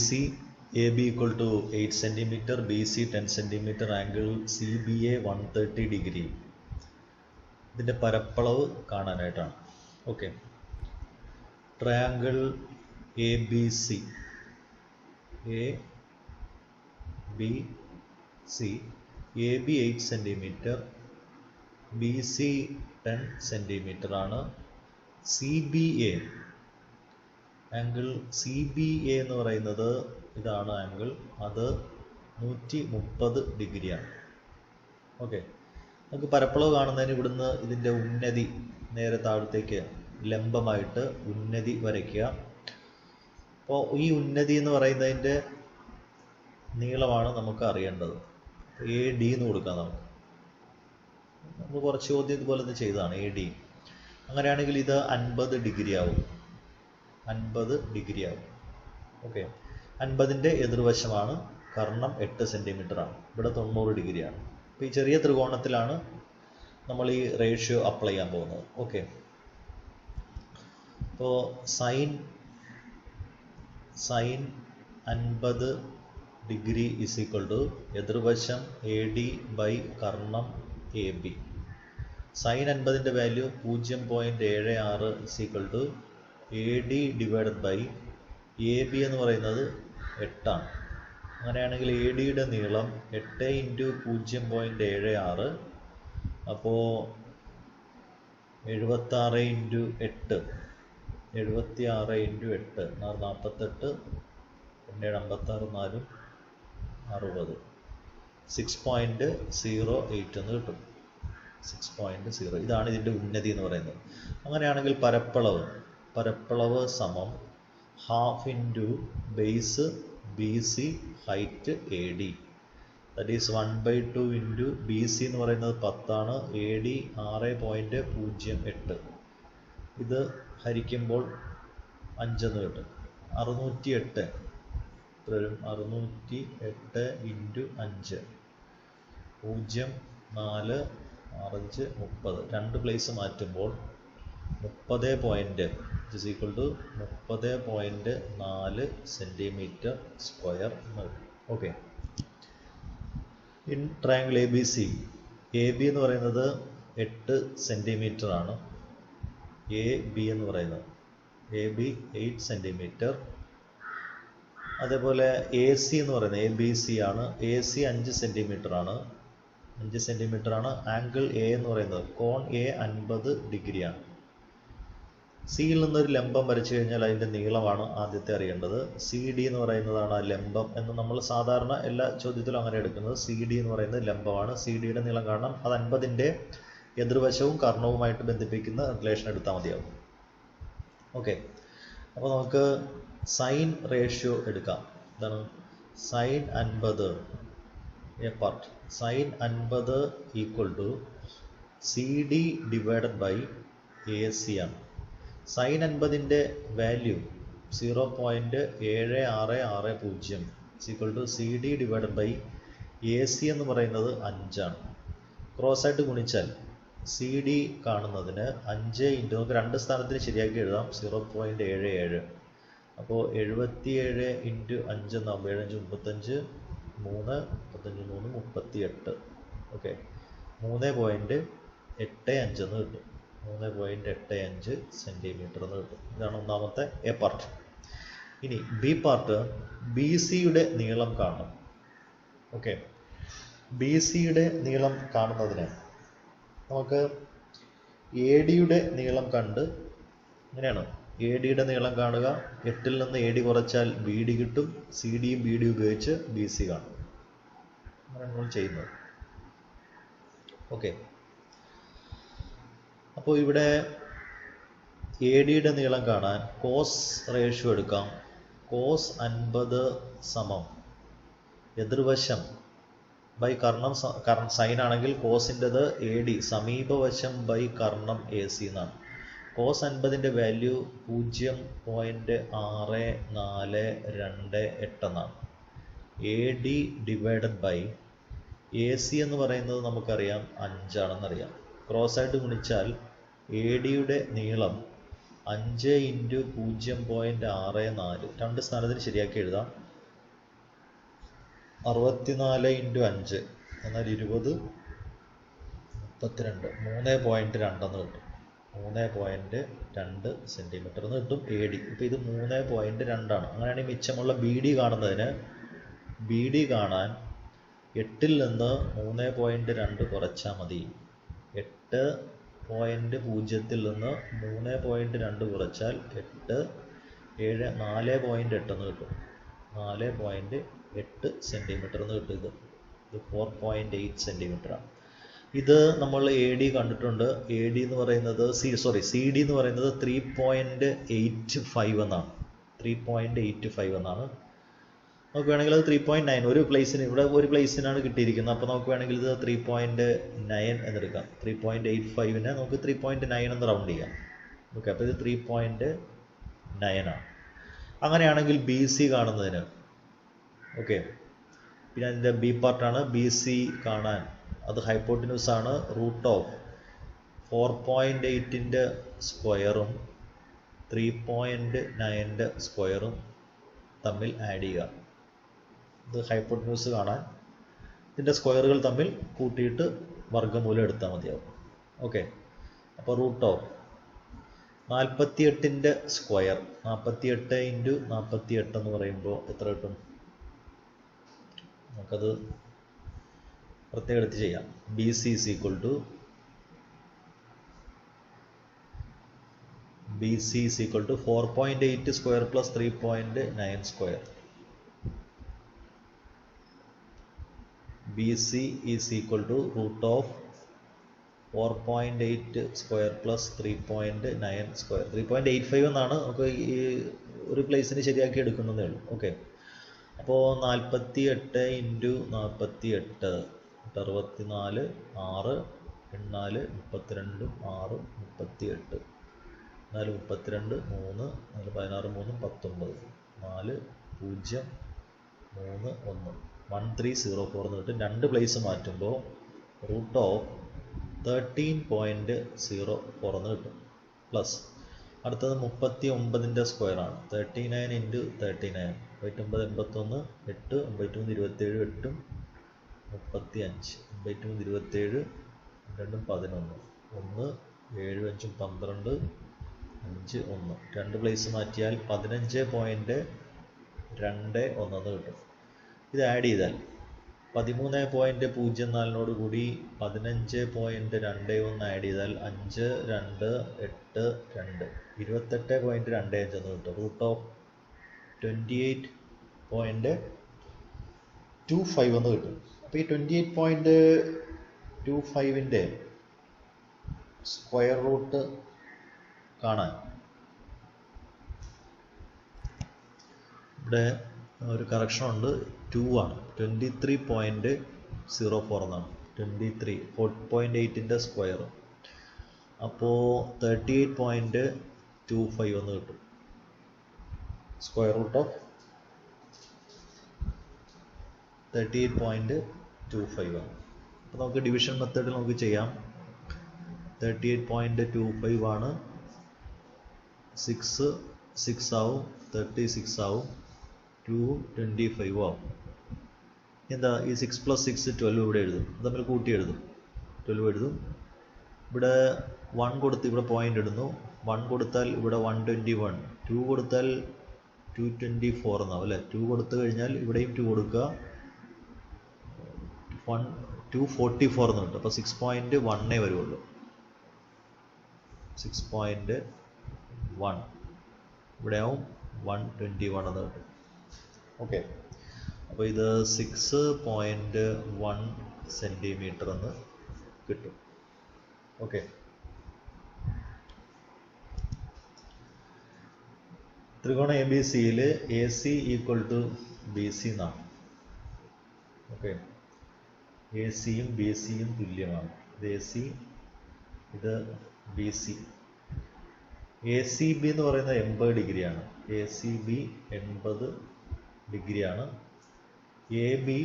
C A B equal to 8 centimetre, B C 10 centimetre, angle C B A 130 degree. ഇതിൻ്റെ പരപ്പളവ് കാണാനായിട്ടാണ്. Okay, triangle A B C, A B C, A B 8 centimetre, B C 10 centimetre ആണ്. C B A, angle C B A എന്ന് പറയുന്നത് ഇതാണ് angle, അത് 130 ഡിഗ്രിയാണ്. Okay, നമുക്ക് പരപ്പളവ് കാണുന്നതിന് ഇവിടുന്ന് ഇതിൻ്റെ ഉന്നതി നേരെ താഴത്തേക്ക് ലംബമായിട്ട് ഉന്നതി വരയ്ക്കുക. അപ്പോൾ ഈ ഉന്നതി എന്ന് പറയുന്നതിൻ്റെ നീളമാണ് നമുക്ക് അറിയേണ്ടത്. എ ഡി എന്ന് കൊടുക്കാം. നമ്മൾ കുറച്ച് ചോദ്യം ഇതുപോലെ ഒന്ന് ചെയ്തതാണ്. എ ഡി അങ്ങനെയാണെങ്കിൽ ഇത് 50 ഡിഗ്രി ആവും. 50 ഡിഗ്രി ആവും. ഓക്കെ, 50ൻ്റെ എതിർവശമാണ് കർണം 8 സെൻറ്റിമീറ്റർ ആണ്. ഇവിടെ 90 ഡിഗ്രിയാണ്. അപ്പോൾ ഈ ചെറിയ ത്രികോണത്തിലാണ് നമ്മൾ ഈ റേഷ്യോ അപ്ലൈ ചെയ്യാൻ പോകുന്നത്. ഓക്കെ, അപ്പോൾ sine 50 degree is equal to എതിർവശം എ ഡി ബൈ കർണം എ ബി. സൈൻ 50ൻ്റെ value 0.76 is equal to A D divided by A B എന്ന് പറയുന്നത് 8 ആണ്. അങ്ങനെയാണെങ്കിൽ എ ഡിയുടെ നീളം 8 ഇൻറ്റു 0.76, അപ്പോൾ 76 ഇൻറ്റു 8, 76 ഇൻറ്റു 8 48, 56 4 60, 6.08 എന്ന് കിട്ടും. 6.0, ഇതാണ് ഇതിൻ്റെ ഉന്നതി എന്ന് പറയുന്നത്. അങ്ങനെയാണെങ്കിൽ പരപ്പളവ് സമം half into base B C height A D, that is 1/2 into B C എന്ന് പറയുന്നത് 10 ആണ്, എ ഡി 6.08. ഇത് ഹരിക്കുമ്പോൾ 5 എന്ന് കിട്ടും. 608 വരും. 608 ഇൻറ്റു 5 0 4 6 30. 2 പ്ലേസ് മാറ്റുമ്പോൾ 30 is equal to 30.4 centimetre square. Okay, in triangle A B C, A B എന്ന് പറയുന്നത് 8 സെൻറ്റിമീറ്റർ ആണ്. എ ബി എന്ന് പറയുന്നത് എ ബി 8 സെൻറ്റിമീറ്റർ. അതേപോലെ എ സി എന്ന് പറയുന്നത് എ ബി സി ആണ്. എ സി 5 സെൻറ്റിമീറ്റർ ആണ്. 5 സെൻറ്റിമീറ്റർ ആണ്. ആംഗിൾ എ എന്ന് പറയുന്നത് കോൺ എ 50 ഡിഗ്രിയാണ്. സിയിൽ നിന്നൊരു ലംബം വരച്ചു കഴിഞ്ഞാൽ അതിൻ്റെ നീളമാണ് ആദ്യത്തെ അറിയേണ്ടത്. സി ഡി എന്ന് പറയുന്നതാണ് ആ ലംബം എന്ന് നമ്മൾ സാധാരണ എല്ലാ ചോദ്യത്തിലും അങ്ങനെ എടുക്കുന്നത്. സി ഡി എന്ന് പറയുന്നത് ലംബമാണ്. സി ഡിയുടെ നീളം കാണണം. അത് 50ൻ്റെ എതിർവശവും കർണവുമായിട്ട് ബന്ധിപ്പിക്കുന്ന റിലേഷൻ എടുത്താൽ മതിയാവും. ഓക്കെ, അപ്പോൾ നമുക്ക് സൈൻ റേഷ്യോ എടുക്കാം. എന്താണ് sine 50 A part? Sine 50 equal to C D divided by A C ആണ്. സൈൻ 50ൻ്റെ value 0.7660 equal to C D divided by A C എന്ന് പറയുന്നത് 5 ആണ്. ക്രോസ് ആയിട്ട് ഗുണിച്ചാൽ സി ഡി കാണുന്നതിന് 5 ഇൻറ്റു നമുക്ക് 2 സ്ഥാനത്തിന് ശരിയാക്കി എഴുതാം 0.77. അപ്പോൾ 77 ഇൻറ്റു 5 എന്നാകുമ്പോൾ 7 35 3 35 3 38. ഓക്കെ, 3.85 എന്ന് കിട്ടും. 3.85 സെൻറ്റിമീറ്റർ എന്ന് കിട്ടും. ഇതാണ് ഒന്നാമത്തെ എ പാർട്ട്. ഇനി ബി പാർട്ട്, ബി സിയുടെ നീളം കാണണം. ഓക്കെ, ബി സിയുടെ നീളം കാണുന്നതിന് നമുക്ക് എ ഡിയുടെ നീളം കണ്ട് ഇങ്ങനെയാണ്. എ ഡിയുടെ നീളം കാണുക, 8ൽ നിന്ന് എ ഡി കുറച്ചാൽ ബി ഡി കിട്ടും. സി ഡിയും ബി ഡി ഉപയോഗിച്ച് ബി സി കാണും. അങ്ങനെ നമ്മൾ ചെയ്യുന്നത്. ഓക്കെ, അപ്പോൾ ഇവിടെ എ ഡിയുടെ നീളം കാണാൻ കോസ് റേഷ്യോ എടുക്കാം. കോസ് 50 സമം എതിർവശം ബൈ കർണം സൈൻ ആണെങ്കിൽ കോസിൻ്റെത് എ ഡി സമീപവശം ബൈ കർണം എ സി എന്നാണ്. കോസ് 50ൻ്റെ വാല്യൂ 0.6428 എന്നാണ്. A D divided by A C എന്ന് പറയുന്നത് നമുക്കറിയാം 5 ആണെന്നറിയാം. ക്രോസ് ആയിട്ട് ഗുണിച്ചാൽ എ ഡിയുടെ നീളം 5 ഇൻറ്റു 0.64, 2 സ്ഥാനത്തിന് ശരിയാക്കി എഴുതാം 64 ഇൻറ്റു 5 എന്നാൽ 20 32 3.2 എന്ന് കിട്ടും. 3.2 സെൻറ്റിമീറ്റർ എന്ന് കിട്ടും എ ഡി. ഇപ്പോൾ ഇത് 3.2 ആണ്. അങ്ങനെയാണെങ്കിൽ മിച്ചമുള്ള ബി ഡി കാണുന്നതിന് ബി ഡി കാണാൻ 8ൽ നിന്ന് 3.2 കുറച്ചാൽ മതി. 8.0 നിന്ന് 3.2 കുറച്ചാൽ 8 7 4.8 എന്ന് കിട്ടും. 4.8 സെൻറ്റിമീറ്റർ എന്ന് കിട്ടും. ഇത് 4.8 സെൻറ്റിമീറ്ററാണ്. ഇത് നമ്മൾ എ ഡി കണ്ടിട്ടുണ്ട്. എ ഡി എന്ന് പറയുന്നത് സി ഡി എന്ന് പറയുന്നത് 3.85 എന്നാണ്. 3.85 എന്നാണ്. നമുക്ക് വേണമെങ്കിൽ അത് 3.9 ഒരു പ്ലേസിന് ഇവിടെ ഒരു പ്ലേസിനാണ് കിട്ടിയിരിക്കുന്നത്. അപ്പോൾ നമുക്ക് വേണമെങ്കിൽ ഇത് 3.9 എന്നെടുക്കാം. 3.85നെ നമുക്ക് 3.9 എന്ന് റൗണ്ട് ചെയ്യാം. ഓക്കെ, അപ്പോൾ ഇത് 3.9 ആണ്. അങ്ങനെയാണെങ്കിൽ ബി സി കാണുന്നതിന് ഓക്കെ, പിന്നെ അതിൻ്റെ ബി പാർട്ടാണ്. ബി സി കാണാൻ അത് ഹൈപ്പോട്ടിന്യൂസ് ആണ്. റൂട്ട് ഓഫ് 4.8ൻ്റെ സ്ക്വയറും 3.9ൻ്റെ സ്ക്വയറും തമ്മിൽ ആഡ് ചെയ്യുക. ഇത് ഹൈപ്പോട്ടിന്യൂസ് കാണാൻ ഇതിൻ്റെ സ്ക്വയറുകൾ തമ്മിൽ കൂട്ടിയിട്ട് വർഗ്ഗമൂലം എടുത്താൽ മതിയാവും. ഓക്കെ, അപ്പോൾ റൂട്ട് ഓഫ് 48ൻ്റെ സ്ക്വയർ 48 ഇൻറ്റു 48 എന്ന് പറയുമ്പോൾ എത്ര കിട്ടും? നമുക്കത് പ്രത്യേകം എടുത്ത് ചെയ്യാം. B C is equal to BC is equal to 4.8 square plus 3.9 square. BC is equal to root of 4.8 square plus 3.9 square. 3.85 എന്നാണ് നമുക്ക് ഈ ഒരു പ്ലേസിന് ശരിയാക്കി എടുക്കുന്നതേ ഉള്ളൂ. ഓക്കെ, അപ്പോൾ 48 ഇൻറ്റു 48 64 6 4 32 6 38 4 32 3 4 16 3 19 4 0 3 1 1304 എന്ന് കിട്ടും. രണ്ട് പ്ലേസ് മാറ്റുമ്പോൾ റൂട്ട് ഓഫ് 13.04 എന്ന് കിട്ടും. പ്ലസ് അടുത്തത് 39ൻ്റെ സ്ക്വയറാണ്. 39 ഇൻറ്റു 39 89 81 8 93 27 8 35 93 27 2 11 1 7 5 12 5 1 രണ്ട് പ്ലേസ് മാറ്റിയാൽ 15.21 എന്ന് കിട്ടും. ഇത് ആഡ് ചെയ്താൽ 13.04 കൂടി 15.21 ആഡ് ചെയ്താൽ 5 2 8 2 28.25 എന്ന് കിട്ടും. റൂട്ട് ഓഫ് 28.25 എന്ന് കിട്ടും. അപ്പോൾ ഈ 28.25ൻ്റെ സ്ക്വയർ റൂട്ട് കാണാൻ ഇവിടെ ഒരു കറക്ഷൻ ഉണ്ട്. 2 ആണ്. 23.04 എന്നാണ്. 4.8ൻ്റെ സ്ക്വയർ അപ്പോൾ 38.25 എന്ന് കിട്ടും. സ്ക്വയർ റൂട്ട് ഓഫ് 38.25 ആണ്. അപ്പോൾ നമുക്ക് ഡിവിഷൻ മെത്തേഡിൽ നമുക്ക് ചെയ്യാം. 38.25 ആണ്. 6 ആവും, 36 ആവും, 2 25 ആവും. എന്താ ഈ 6 + 6 12 ഇവിടെ എഴുതും. അത് തമ്മിൽ കൂട്ടി എഴുതും. 12 എഴുതും. ഇവിടെ 1 കൊടുത്ത് ഇവിടെ പോയിന്റ് ഇടുന്നു. 1 കൊടുത്താൽ ഇവിടെ 121, 2 കൊടുത്താൽ 224 എന്നാവും അല്ലേ. 2 കൊടുത്തു കഴിഞ്ഞാൽ ഇവിടെയും 2 കൊടുക്കുക. 244 എന്ന് കിട്ടും. അപ്പോൾ 6.1 വരുള്ളൂ. 6.1 ഇവിടെയാവും 121 എന്ന് കിട്ടും. ഓക്കെ, അപ്പോൾ ഇത് 6.1 സെൻറ്റിമീറ്റർ എന്ന് കിട്ടും. ഓക്കെ, ത്രികോണ എ ബി സിയിൽ A C equal to B C എന്നാണ്. ഓക്കെ, എ സിയും ബി സിയും തുല്യമാണ്. ഇത് എ സി, ഇത് B C. A C B എന്ന് പറയുന്നത് 80 ഡിഗ്രിയാണ്. എ സി ബി 80 ഡിഗ്രിയാണ്. എ ബി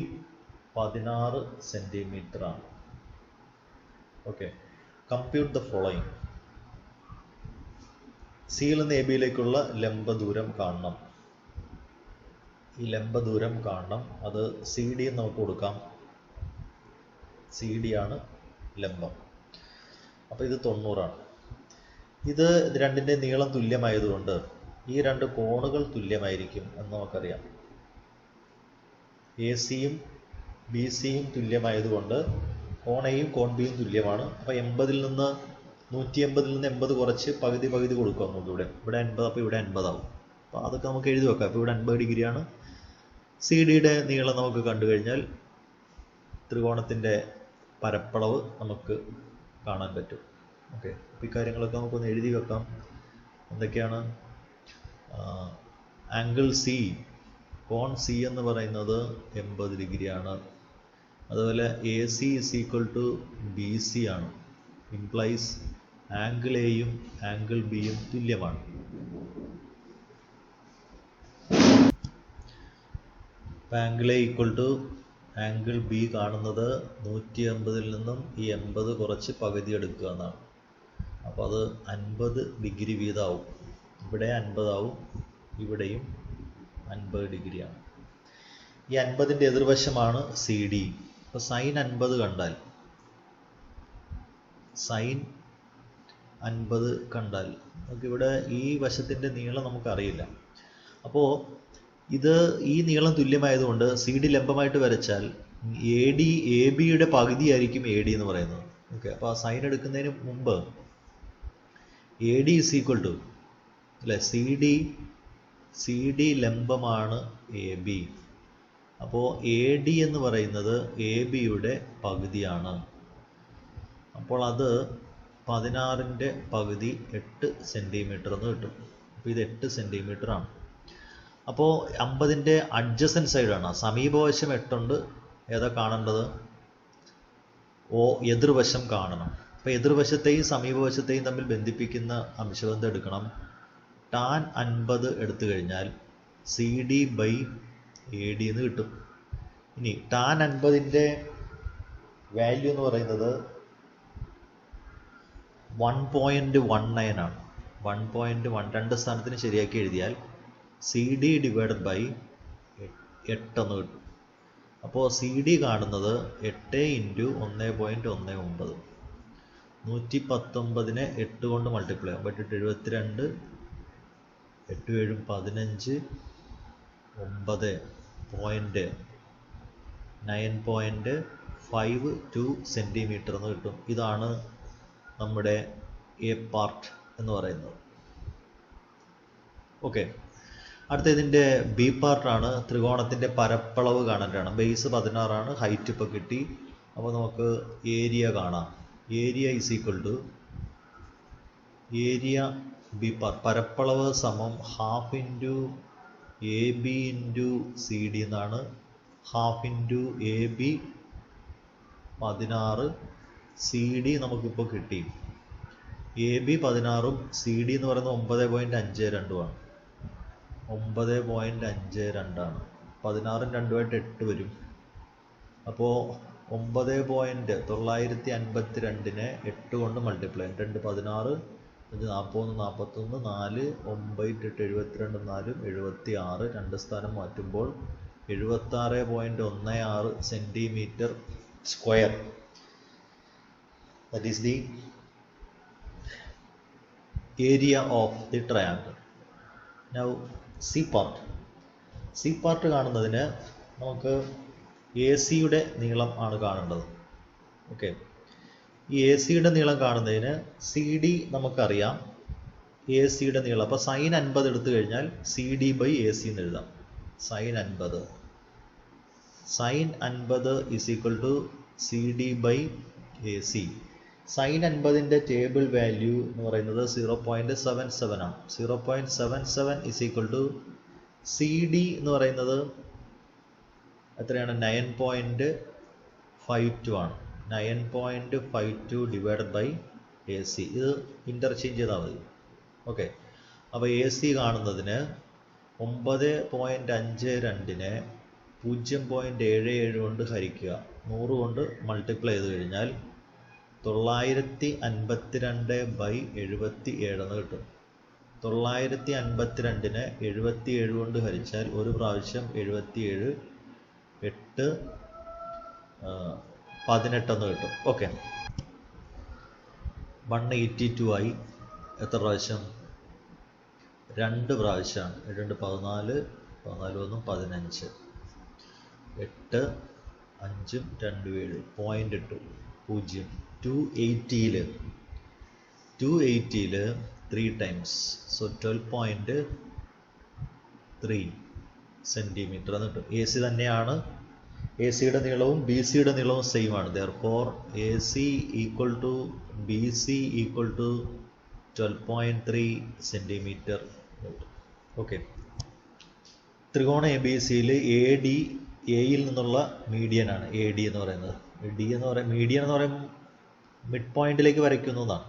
16 സെൻറ്റിമീറ്റർ ആണ്. Okay, compute the following. സിയിൽ നിന്ന് എ ബിയിലേക്കുള്ള ലംബ ദൂരം കാണണം. ഈ ലംബ ദൂരം കാണണം. അത് സി ഡി നമുക്ക് കൊടുക്കാം. സി ഡി ആണ് ലംബം. അപ്പോൾ ഇത് 90 ഇത് രണ്ടിൻ്റെ നീളം തുല്യമായതുകൊണ്ട് ഈ രണ്ട് കോണുകൾ തുല്യമായിരിക്കും എന്ന് നമുക്കറിയാം. എ സിയും ബി സിയും തുല്യമായതുകൊണ്ട് കോൺ എയും കോൺ ബിയും തുല്യമാണ്. അപ്പോൾ 80-ൽ നിന്ന് 80 കുറച്ച് പകുതി കൊടുക്കുക നമുക്ക് ഇവിടെ 80, അപ്പോൾ ഇവിടെ 80 ആവും. അപ്പോൾ അതൊക്കെ നമുക്ക് എഴുതി വെക്കാം. അപ്പോൾ ഇവിടെ 80 ഡിഗ്രിയാണ്. സി ഡിയുടെ നീളം നമുക്ക് കണ്ടു കഴിഞ്ഞാൽ ത്രികോണത്തിൻ്റെ പരപ്പളവ് നമുക്ക് കാണാൻ പറ്റും. ഓക്കെ, അപ്പോൾ ഈ കാര്യങ്ങളൊക്കെ നമുക്കൊന്ന് എഴുതി വെക്കാം. എന്തൊക്കെയാണ്? ആംഗിൾ സി, കോൺ സി എന്ന് പറയുന്നത് 80 ഡിഗ്രിയാണ്. അതുപോലെ A C is equal to B C ആണ്. ഇംപ്ലൈസ് ആംഗിൾ എയും ആംഗിൾ ബിയും തുല്യമാണ്. Angle A equal to angle B കാണുന്നത് 180-ൽ നിന്നും ഈ 80 കുറച്ച് പകുതി എടുക്കുക എന്നാണ്. അപ്പോൾ അത് 50 ഡിഗ്രി വീതമാവും. ഇവിടെ 50 ആവും, ഇവിടെയും 50 ഡിഗ്രിയാണ്. ഈ 50-ൻ്റെ എതിർവശമാണ് സി ഡി. അപ്പോൾ സൈൻ 50 കണ്ടാൽ നമുക്കിവിടെ ഈ വശത്തിൻ്റെ നീളം നമുക്കറിയില്ല. അപ്പോൾ ഈ നീളം തുല്യമായതുകൊണ്ട് സി ഡി ലംബമായിട്ട് വരച്ചാൽ എ ബിയുടെ പകുതിയായിരിക്കും എ ഡി എന്ന് പറയുന്നത്. ഓക്കെ, അപ്പോൾ ആ സൈൻ എടുക്കുന്നതിന് മുമ്പ് A D is equal to അല്ലേ, സി ഡി ലംബമാണ് എ ബി. അപ്പോൾ എ ഡി എന്ന് പറയുന്നത് എ ബിയുടെ പകുതിയാണ്. അപ്പോൾ അത് 16-ൻ്റെ പകുതി 8 സെൻറ്റിമീറ്റർ എന്ന് കിട്ടും. അപ്പോൾ ഇത് 8 സെൻറ്റിമീറ്റർ ആണ്. അപ്പോൾ 50-ൻ്റെ അഡ്ജസൻറ്റ് സൈഡാണ്, സമീപവശം 8 ഉണ്ട്. ഏതാ കാണേണ്ടത്? എതിർവശം കാണണം. അപ്പോൾ എതിർവശത്തെയും സമീപവശത്തെയും തമ്മിൽ ബന്ധിപ്പിക്കുന്ന അംശബന്ധം എടുക്കണം. ടാൻ 50 എടുത്തു കഴിഞ്ഞാൽ C D by A D എന്ന് കിട്ടും. ഇനി ടാൻ 50-ൻ്റെ വാല്യൂ എന്ന് പറയുന്നത് 1.19 ആണ്. 1.1 സ്ഥാനത്തിന് ശരിയാക്കി എഴുതിയാൽ സി ഡി ഡിവൈഡഡ് ബൈ 8 എന്ന് കിട്ടും. അപ്പോൾ സി ഡി കാണുന്നത് 8 × 1.19. 119-നെ 8 കൊണ്ട് മൾട്ടിപ്ലൈ ചെയ്യാം. 8 72, 8 7 15, 9.52 സെൻറ്റിമീറ്റർ എന്ന് കിട്ടും. ഇതാണ് നമ്മുടെ എ പാർട്ട് എന്ന് പറയുന്നത്. ഓക്കെ, അടുത്ത ഇതിൻ്റെ ബി പാർട്ടാണ്. ത്രികോണത്തിൻ്റെ പരപ്പളവ് കാണാനാണ്. ബേസ് 16 ആണ്, ഹൈറ്റ് ഇപ്പോൾ കിട്ടി. അപ്പോൾ നമുക്ക് ഏരിയ കാണാം. Area is equal to area B part, പരപ്പളവ് സമം half into A B into C D എന്നാണ്. Half into A B 16, C D നമുക്കിപ്പോൾ കിട്ടി. എ ബി 16-ഉം സി ഡി എന്ന് പറയുന്നത് 9.52 ആണ്. 9.52 ആണ്. 16-ഉം 2-ആയിട്ട് 8 വരും. അപ്പോൾ 9.952-നെ 8 കൊണ്ട് മൾട്ടിപ്ലൈ ചെയ്യും. 2 16, 5 41, 41, 4 9 8 72, 4 76. 2 സ്ഥാനം മാറ്റുമ്പോൾ 76.16 centimetre square. That is the area of the triangle. Now C part കാണുന്നതിന് നമുക്ക് എ സിയുടെ നീളം ആണ് കാണേണ്ടത്. ഓക്കെ, ഈ എ സിയുടെ നീളം കാണുന്നതിന് സി ഡി നമുക്കറിയാം. എ സിയുടെ നീളം, അപ്പോൾ സൈൻ 50 എടുത്തു കഴിഞ്ഞാൽ C D by A C എന്ന് എഴുതാം. Sine 50 is equal to C D by A C. Sine 50-ൻ്റെ ടേബിൾ വാല്യൂ എന്ന് പറയുന്നത് 0.77 ആണ്. 0.77 is equal to C D എന്ന് പറയുന്നത് എത്രയാണ്? 9.52 ആണ്. 9.52 ഡിവൈഡഡ് ബൈ എ സി. ഇത് ഇൻ്റർചേഞ്ച് ചെയ്താൽ മതി. ഓക്കെ, അപ്പോൾ എ സി കാണുന്നതിന് 9.52-നെ 0.77 കൊണ്ട് ഹരിക്കുക. 100 കൊണ്ട് മൾട്ടിപ്ലൈ ചെയ്ത് കഴിഞ്ഞാൽ 952/77 എന്ന് കിട്ടും. 952നെ 77 കൊണ്ട് ഹരിച്ചാൽ ഒരു പ്രാവശ്യം 77, 8, 18 എന്ന് കിട്ടും. ഓക്കെ, 182 ആയി. എത്ര പ്രാവശ്യം? 2 പ്രാവശ്യമാണ്. 2 14, 14 1 15, 8 5 2 7, 0.2 280ൽ 3 ടൈംസ്, സോ 12.3 സെൻറ്റിമീറ്റർ എന്ന് കിട്ടും. എ സി തന്നെയാണ്. എ സിയുടെ നീളവും ബി സിയുടെ നീളവും സെയിം ആണ്. Therefore A C equal to B C equal to 12.3 centimetre. Okay, ത്രികോണ എ ബി സിയിൽ എ ഡി, എയിൽ നിന്നുള്ള മീഡിയനാണ് എ ഡി എന്ന് പറയുന്നത്. ഡി എന്ന് പറയുന്നത് മീഡിയൻ എന്ന് പറയുമ്പോൾ മിഡ് പോയിന്റിലേക്ക് വരയ്ക്കുന്നു എന്നാണ്.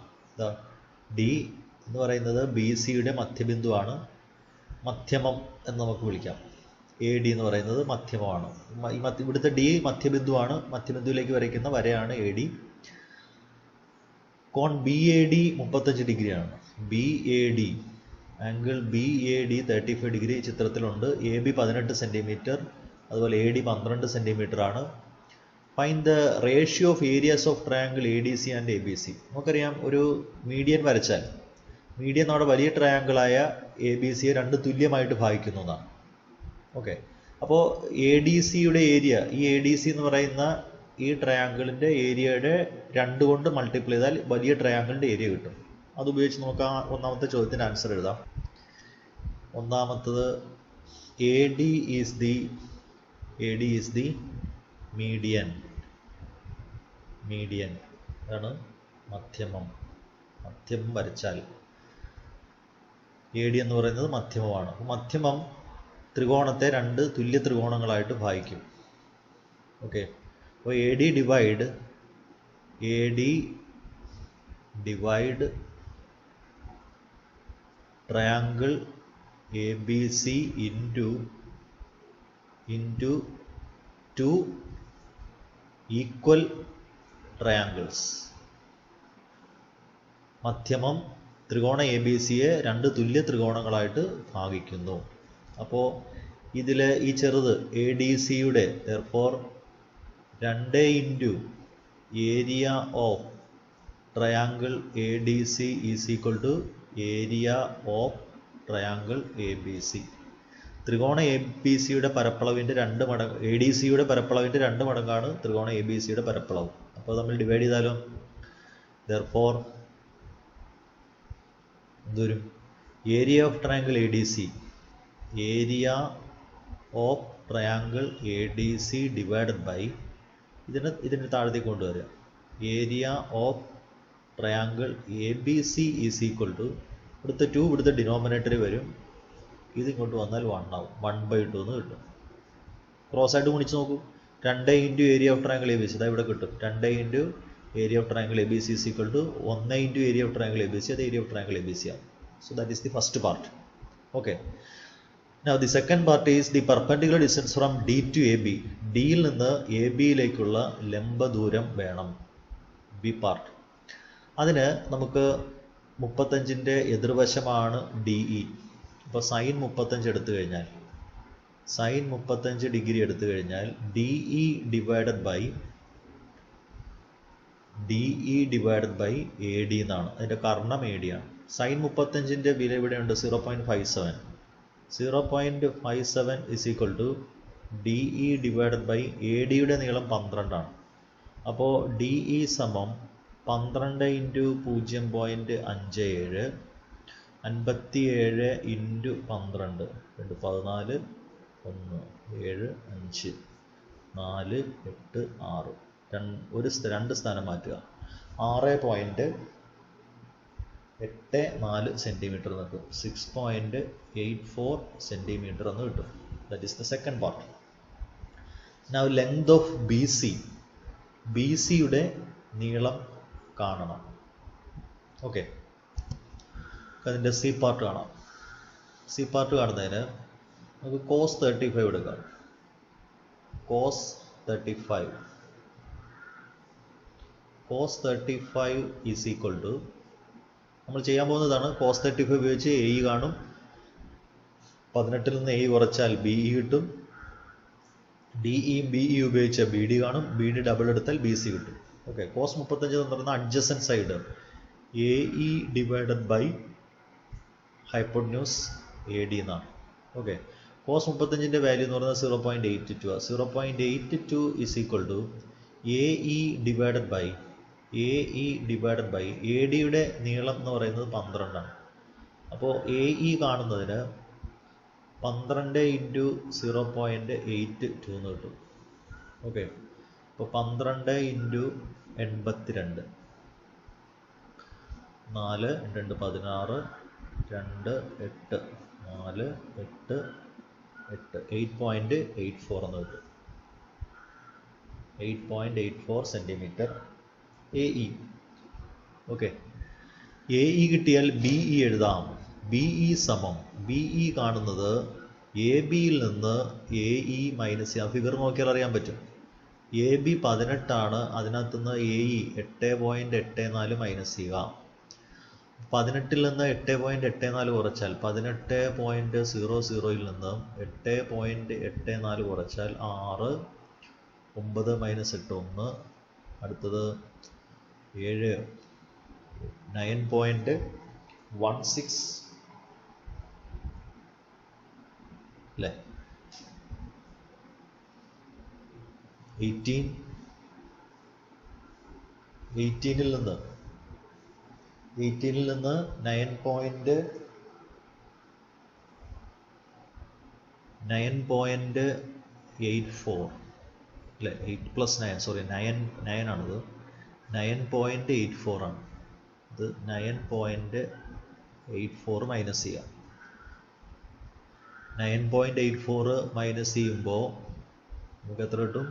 ഡി എന്ന് പറയുന്നത് ബി സിയുടെ മധ്യബിന്ദുവാണ്. മധ്യമം എന്ന് നമുക്ക് വിളിക്കാം. എ ഡി എന്ന് പറയുന്നത് മധ്യമമാണ്. ഇവിടുത്തെ ഡി മധ്യബിന്ദുവാണ്. മധ്യബിന്ദുവിലേക്ക് വരയ്ക്കുന്ന വരയാണ് എ ഡി. കോൺ ബി എ ഡി 35 ഡിഗ്രിയാണ്. B A D, angle B A D 35 degree ചിത്രത്തിലുണ്ട്. എ ബി 18 സെൻറ്റിമീറ്റർ, അതുപോലെ എ ഡി 12 സെൻറ്റിമീറ്റർ ആണ്. Find the ratio of areas of triangle A D C and A B C. നമുക്കറിയാം, ഒരു median വരച്ചാൽ median നമ്മുടെ വലിയ ട്രയാങ്കിളായ A B സിയെ 2 തുല്യമായിട്ട് ഭാഗിക്കുന്നതാണ്. ഓക്കെ, അപ്പോൾ എ ഡി സിയുടെ ഏരിയ, ഈ എ ഡി സി എന്ന് പറയുന്ന ഈ ട്രയാങ്കിളിൻ്റെ ഏരിയയുടെ 2 കൊണ്ട് മൾട്ടിപ്ലൈ ചെയ്താൽ വലിയ ട്രയാങ്കിളിൻ്റെ ഏരിയ കിട്ടും. അതുപയോഗിച്ച് നമുക്ക് ആ ഒന്നാമത്തെ ചോദ്യത്തിൻ്റെ ആൻസർ എഴുതാം. ഒന്നാമത്തത് A D is the median ആണ് മധ്യമം. മധ്യമം വരച്ചാൽ എ ഡി എന്ന് പറയുന്നത് മധ്യമമാണ്. മധ്യമം ത്രികോണത്തെ 2 തുല്യ ത്രികോണങ്ങളായിട്ട് ഭാഗിക്കും. ഓക്കെ, അപ്പോൾ A D divide triangle A B C into 2 equal triangles. മധ്യമം ത്രികോണ എ ബി സിയെ 2 തുല്യ ത്രികോണങ്ങളായിട്ട് ഭാഗിക്കുന്നു. അപ്പോൾ ഇതിൽ ഈ ചെറുത് എ ഡി സിയുടെ therefore 2 into area of triangle A D C is equal to area of triangle A B C. ത്രികോണ എ ബി സിയുടെ പരപ്പളവിൻ്റെ 2 മടങ്ങ്, എ ഡി സിയുടെ പരപ്പളവിൻ്റെ 2 മടങ്ങാണ് ത്രികോണ എ ബി സിയുടെ പരപ്പളവ്. അപ്പോൾ നമ്മൾ ഡിവൈഡ് ചെയ്താലോ, therefore എന്തുവരും? Area of triangle A D C, area of triangle A D C divided by, ഇതിന് താഴത്തേക്ക് കൊണ്ടുവരിക, area of triangle A B C is equal to, ഇവിടുത്തെ 2 ഇവിടുത്തെ ഡിനോമിനേറ്ററിൽ വരും, ഇതിങ്ങോട്ട് വന്നാൽ 1 ആവും. 1/2 എന്ന് കിട്ടും. ക്രോസ് ആയിട്ട് ഗുണിച്ച് നോക്കൂ. 2 into area of triangle A B C, ഇവിടെ കിട്ടും. 2 into area of triangle A B C is equal to 1 into area of triangle A B C, അത് area of triangle A B C ആണ്. So that is the first part. Okay, now the second part is the perpendicular distance from D to AB. ഡിയിൽ നിന്ന് A ബിയിലേക്കുള്ള ലംബ ദൂരം വേണം, B part. അതിന് നമുക്ക് 35ൻ്റെ എതിർവശമാണ് ഡി ഇ. അപ്പോൾ സൈൻ 35 എടുത്തു കഴിഞ്ഞാൽ, സൈൻ 35 ഡിഗ്രി എടുത്തു കഴിഞ്ഞാൽ D E divided by A D എന്നാണ്. അതിൻ്റെ കർണം എ ഡി ആണ്. സൈൻ 35ൻ്റെ വില ഇവിടെയുണ്ട് 0.57. 0.57 is equal to D E divided by A ഡിയുടെ നീളം 12 ആണ്. അപ്പോൾ ഡി ഇ സമം 12 ഇൻറ്റു 0.57, 57 ഇൻറ്റു 12, 2 14, 1 7 5 4 8 6, 2 സ്ഥാനം മാറ്റുക, 6.84 സെൻറ്റിമീറ്റർ എന്ന് കിട്ടും. 6.84 സെൻറ്റിമീറ്റർ എന്ന് കിട്ടും. That is the second part. Now length of B C, B സിയുടെ നീളം കാണണം. ഓക്കെ, അതിൻ്റെ സി പാർട്ട് കാണാം. സി പാർട്ട് കാണുന്നതിന് നമുക്ക് കോസ് 35 എടുക്കാം. കോസ് 35 ഈസ് ഈക്വൽ ടു, നമ്മൾ ചെയ്യാൻ പോകുന്നതാണ്. cos 35 ഉപയോഗിച്ച് AE കാണും. 18-ൽ നിന്ന് AE കുറച്ചാൽ BE കിട്ടും. DEയും BE ഉപയോഗിച്ച് BD കാണും. BD ഡബിൾ എടുത്താൽ BC കിട്ടും. ഓക്കെ, cos 35 എന്ന് പറയുന്ന adjacent side AE divided by hypotenuse AD എന്നാണ്. ഓക്കെ, cos 35-ൻ്റെ വാല്യൂ എന്ന് പറയുന്നത് 0.82. 0.82 is equal to AE divided by AD-യുടെ നീളം എന്ന് പറയുന്നത് 12 ആണ്. അപ്പോൾ AE കാണുന്നതിന് 12 ഇൻറ്റു 0.82 എന്ന് കിട്ടും. ഓക്കെ, അപ്പോൾ 12 ഇൻറ്റു 82, 4 2 16, 2 8, 4 8 8, 8.84 എന്ന് കിട്ടും. 8.84 സെൻറ്റിമീറ്റർ AE. ഓക്കെ, AE കിട്ടിയാൽ BE എഴുതാം. BE സമം, BE കാണുന്നത് AB-യിൽ നിന്ന് AE മൈനസ് ചെയ്യാം. ഫിഗർ നോക്കിയാൽ അറിയാൻ പറ്റും. AB 18 ആണ്, അതിനകത്ത് നിന്ന് AE 8.84 മൈനസ് ചെയ്യുക. 18-ൽ നിന്ന് 8.84 കുറച്ചാൽ 18.00-ൽ നിന്ന് 8.84 കുറച്ചാൽ 6, 9 മൈനസ് 8 1, അടുത്തത് 7, 9.16 അല്ലേ, 18-ൽ നിന്ന് 9.84 അല്ലേ, 8 + 9, സോറി 9 ആണിത്, 9.84 ആണ്. ഇത് 9.84 മൈനസ് ചെയ്യാം. 9.84 മൈനസ് ചെയ്യുമ്പോൾ നമുക്ക് എത്ര കിട്ടും?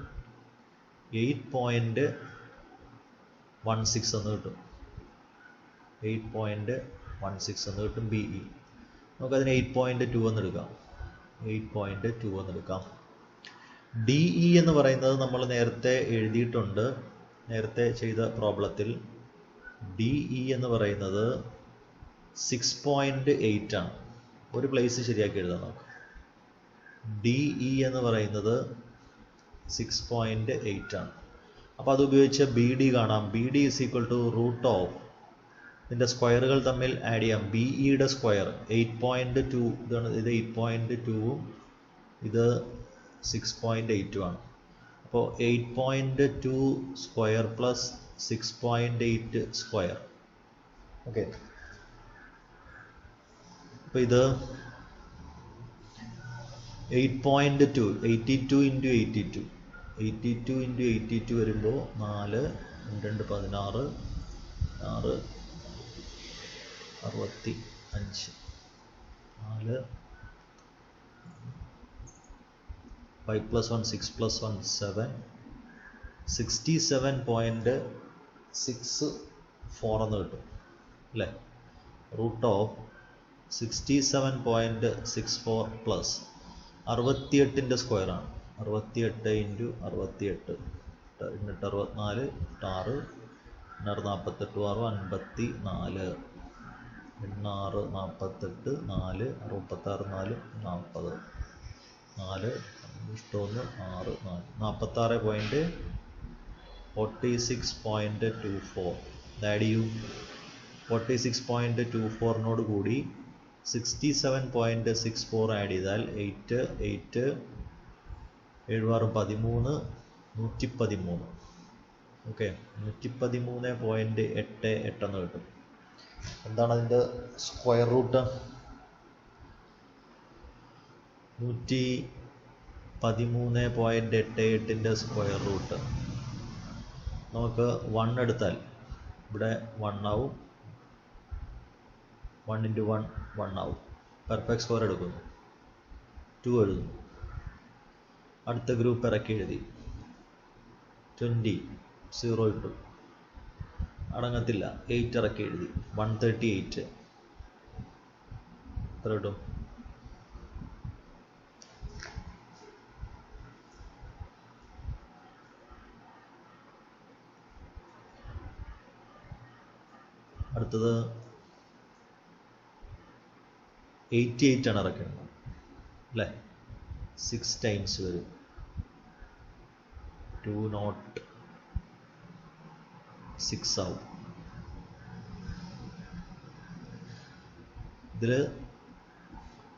8.16 എന്ന് കിട്ടും. 8.16 എന്ന് കിട്ടും BE. നമുക്കതിന് 8.2 എന്നെടുക്കാം. 8.2 എന്നെടുക്കാം. DE എന്ന് പറയുന്നത് നമ്മൾ നേരത്തെ എഴുതിയിട്ടുണ്ട്. നേരത്തെ ചെയ്ത പ്രോബ്ലത്തിൽ DE എന്ന് പറയുന്നത് 6.8 ആണ്. ഒരു പ്ലേസ് ശരിയാക്കി എഴുതാം നമുക്ക്. DE എന്ന് പറയുന്നത് 6.8 ആണ്. അപ്പോൾ അതുപയോഗിച്ച് BD കാണാം. BD is equal to root of, ഇതിൻ്റെ സ്ക്വയറുകൾ തമ്മിൽ ആഡ് ചെയ്യാം. BE-യുടെ സ്ക്വയർ 8.2, ഇതാണ്, ഇത് 8.2-ഉം ഇത് 6.8-ഉം ആണ്. അപ്പോൾ 8.2 സ്ക്വയർ പ്ലസ് 6.8 സ്ക്വയർ. ഓക്കെ, അപ്പോൾ ഇത് 8.2, 82 ഇൻറ്റു 82, 82 ഇൻറ്റു 82 വരുമ്പോൾ 4, 2 16, 6 65, 4 5 + 1 6 + 1 7, 67.64 എന്ന് കിട്ടും അല്ലേ. റൂട്ട് ഓഫ് 67.64 പ്ലസ് 68-ൻ്റെ സ്ക്വയറാണ്. 68 ഇൻറ്റു 68, 8 64, 6 48 6 54, 6 48 4 66 4 40, 4 1 6 4, 46.24. ആഡ് ചെയ്യൂ. 46.24 കൂടി 67.64 ആഡ് ചെയ്താൽ 8 8 7 6 13, 113. ഓക്കെ, 113.88 എന്ന് കിട്ടും. എന്താണ് അതിൻ്റെ സ്ക്വയർ റൂട്ട്? 113.88-ൻ്റെ സ്ക്വയർ റൂട്ട് നമുക്ക് 1 എടുത്താൽ ഇവിടെ 1 ആവും. 1 ഇൻറ്റു 1 1 ആവും. പെർഫെക്റ്റ് സ്ക്വയർ എടുക്കുന്നു, 2 എഴുതുന്നു. അടുത്ത ഗ്രൂപ്പ് ഇറക്കി എഴുതി 20, 0 ഇട്ടു, അടങ്ങത്തില്ല. 8 ഇറക്കി എഴുതി 138. എത്ര കിട്ടും? അടുത്തത് 88 ആണ് ഇറക്കുന്നത് അല്ലേ, 6 ടൈംസ് വരും, 206 ആവും. ഇതിൽ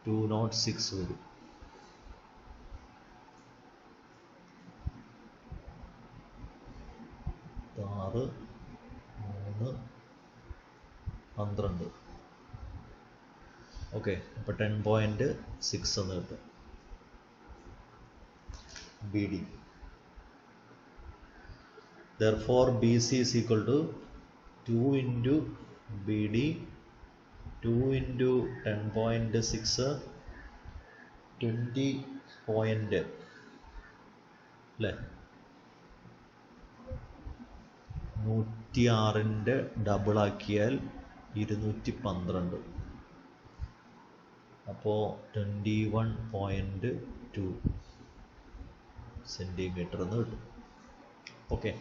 206 വരും. ആറ് 3 12. ഓക്കെ, അപ്പോൾ 10.6 എന്ന് കിട്ടും. B D. Therefore BC is equal to 2 into BD, 2 into 10.6, 20 point അല്ലേ, 106ൻ്റെ ഡബിൾ ആക്കിയാൽ 212, അപ്പോൾ 21.2 സെൻറ്റിമീറ്റർ എന്ന് കിട്ടും. ഓക്കെ.